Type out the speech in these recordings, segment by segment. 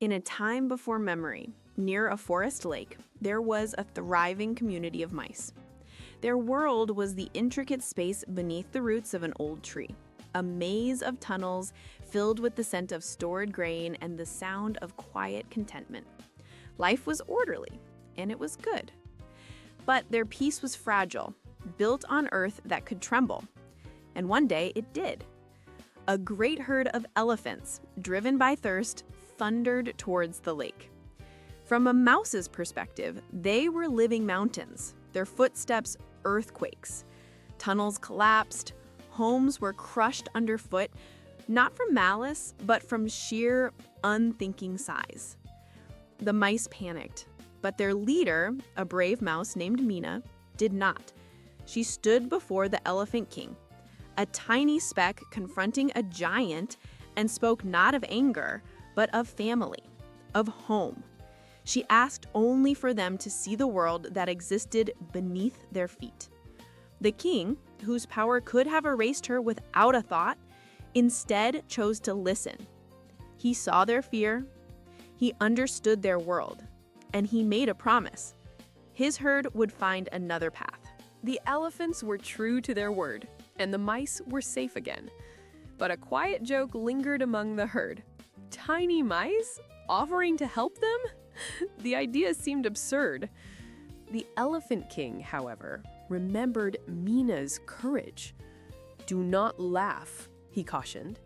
In a time before memory, near a forest lake, there was a thriving community of mice. Their world was the intricate space beneath the roots of an old tree, a maze of tunnels filled with the scent of stored grain and the sound of quiet contentment. Life was orderly, and it was good. But their peace was fragile, built on earth that could tremble. And one day it did. A great herd of elephants, driven by thirst, thundered towards the lake. From a mouse's perspective, they were living mountains, their footsteps earthquakes. Tunnels collapsed, homes were crushed underfoot, not from malice, but from sheer, unthinking size. The mice panicked, but their leader, a brave mouse named Mina, did not. She stood before the Elephant King, a tiny speck confronting a giant, and spoke not of anger, but of family, of home. She asked only for them to see the world that existed beneath their feet. The king, whose power could have erased her without a thought, instead chose to listen. He saw their fear, he understood their world, and he made a promise. His herd would find another path. The elephants were true to their word, and the mice were safe again. But a quiet joke lingered among the herd. Tiny mice? Offering to help them? The idea seemed absurd. The Elephant King, however, remembered Mina's courage. "Do not laugh," he cautioned.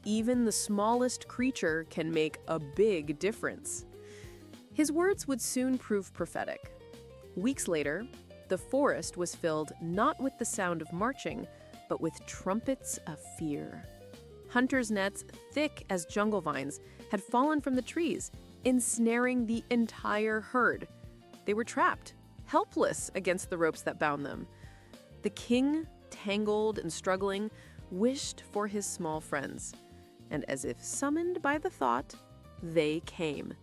"Even the smallest creature can make a big difference." His words would soon prove prophetic. Weeks later, the forest was filled not with the sound of marching, but with trumpets of fear. Hunters' nets, thick as jungle vines, had fallen from the trees, ensnaring the entire herd. They were trapped, helpless against the ropes that bound them. The king, tangled and struggling, wished for his small friends. And as if summoned by the thought, they came.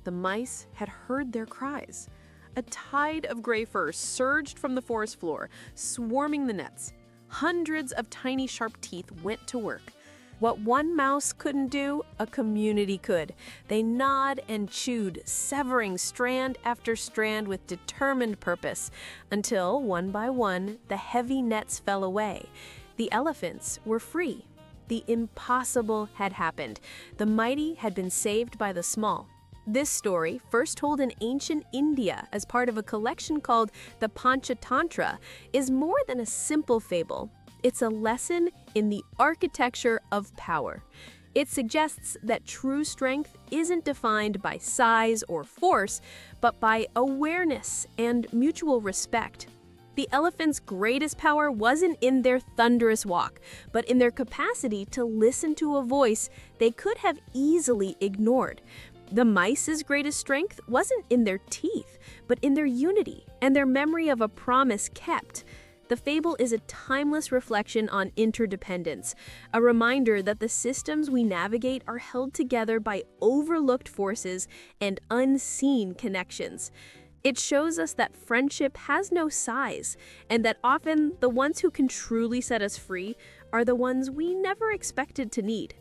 The mice had heard their cries. A tide of gray fur surged from the forest floor, swarming the nets. Hundreds of tiny sharp teeth went to work. What one mouse couldn't do, a community could. They gnawed and chewed, severing strand after strand with determined purpose, until, one by one, the heavy nets fell away. The elephants were free. The impossible had happened. The mighty had been saved by the small. This story, first told in ancient India as part of a collection called the Panchatantra, is more than a simple fable. It's a lesson in the architecture of power. It suggests that true strength isn't defined by size or force, but by awareness and mutual respect. The elephants' greatest power wasn't in their thunderous walk, but in their capacity to listen to a voice they could have easily ignored. The mice's greatest strength wasn't in their teeth, but in their unity and their memory of a promise kept. The fable is a timeless reflection on interdependence, a reminder that the systems we navigate are held together by overlooked forces and unseen connections. It shows us that friendship has no size, and that often the ones who can truly set us free are the ones we never expected to need.